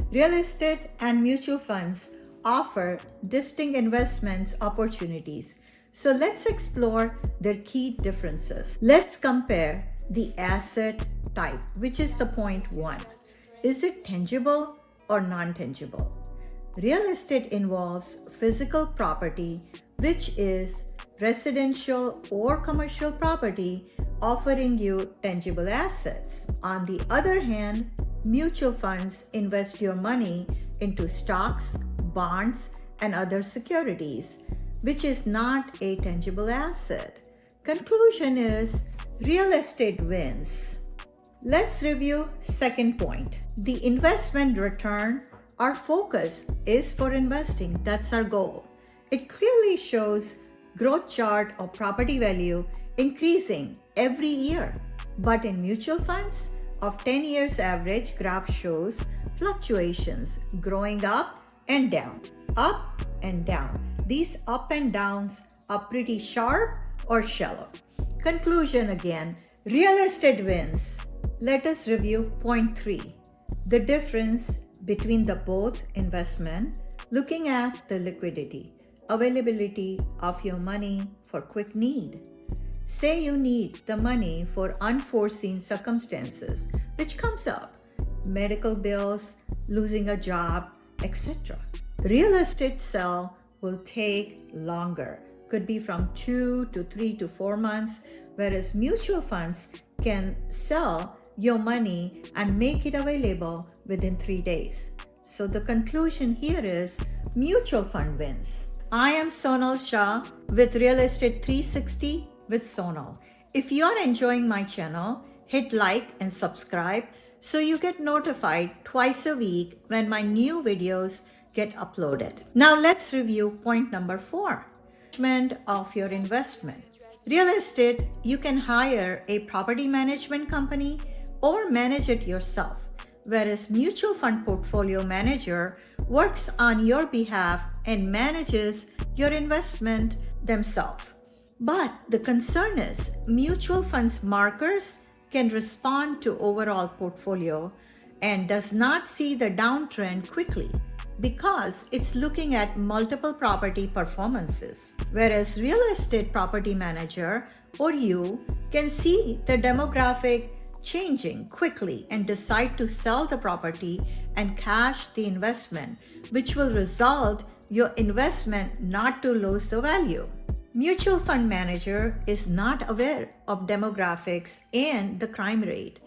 Real estate and mutual funds offer distinct investment opportunities. So let's explore their key differences. Let's compare the asset type, which is the point one. Is it tangible or non-tangible? Real estate involves physical property, which is residential or commercial property, offering you tangible assets. On the other hand, mutual funds invest your money into stocks, bonds, and other securities, which is not a tangible asset. Conclusion is real estate wins. Let's review second point. The investment return. Our focus is for investing. That's our goal. It clearly shows growth chart of property value increasing every year. But in mutual funds, of 10 years average graph shows fluctuations growing up and down, up and down. These up and downs are pretty sharp or shallow. Conclusion again, real estate wins. Let us review point 3, the difference between the both investment, looking at the liquidity, availability of your money for quick need. Say you need the money for unforeseen circumstances, which comes up, medical bills, losing a job, etc. Real estate sale will take longer, could be from 2 to 3 to 4 months, whereas mutual funds can sell your money and make it available within 3 days. So the conclusion here is mutual fund wins. I am Sonal Shah with Real Estate 360 with Sonal. If you are enjoying my channel, hit like and subscribe so you get notified twice a week when my new videos get uploaded. Now let's review point number 4, management of your investment. Real estate, you can hire a property management company or manage it yourself, whereas mutual fund portfolio manager works on your behalf and manages your investment themselves. But the concern is mutual funds markers can respond to overall portfolio and does not see the downtrend quickly because it's looking at multiple property performances. Whereas real estate property manager or you can see the demographic changing quickly and decide to sell the property and cash the investment, which will result your investment not to lose the value. Mutual fund manager is not aware of demographics and the crime rate.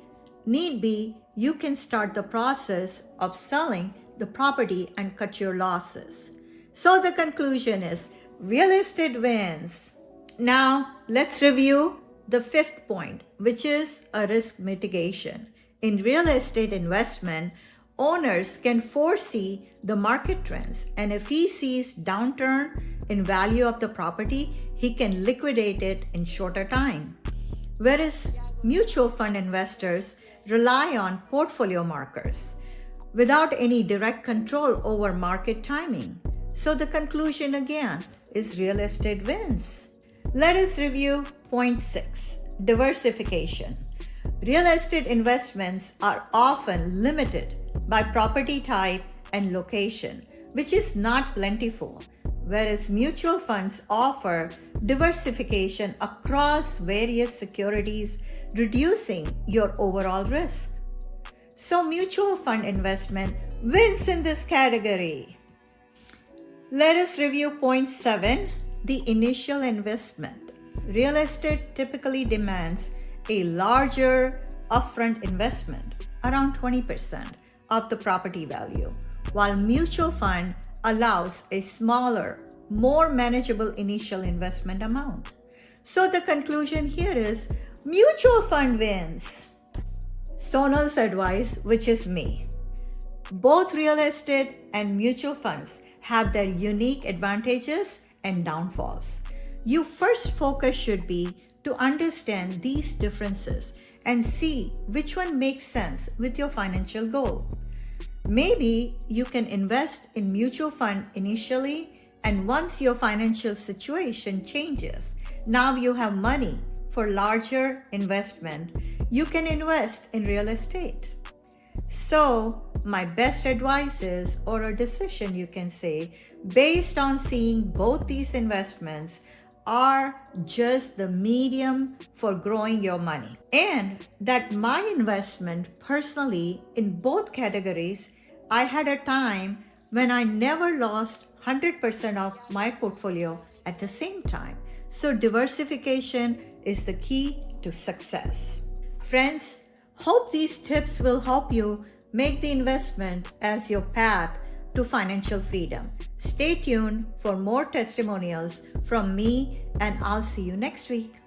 Need be, you can start the process of selling the property and cut your losses. So the conclusion is real estate wins. Now let's review the 5th point, which is a risk mitigation. In real estate investment, owners can foresee the market trends, and if he sees downturn in value of the property, he can liquidate it in shorter time. Whereas mutual fund investors rely on portfolio markers without any direct control over market timing. So the conclusion again is real estate wins. Let us review point 6, diversification. Real estate investments are often limited by property type and location, which is not plentiful, whereas mutual funds offer diversification across various securities, reducing your overall risk. So mutual fund investment wins in this category. Let us review point 7, the initial investment. Real estate typically demands a larger upfront investment, around 20% of the property value, while mutual fund allows a smaller, more manageable initial investment amount. So the conclusion here is mutual fund wins. Sonal's advice, which is me. Both real estate and mutual funds have their unique advantages and downfalls. Your first focus should be to understand these differences and see which one makes sense with your financial goal. Maybe you can invest in mutual fund initially, and once your financial situation changes, now you have money for larger investment, you can invest in real estate. So, my best advice is, or a decision you can say, based on seeing both these investments are just the medium for growing your money. And that my investment personally in both categories, I had a time when I never lost 100% of my portfolio at the same time. So, diversification is the key to success. Friends, hope these tips will help you make the investment as your path to financial freedom. Stay tuned for more testimonials from me, and I'll see you next week.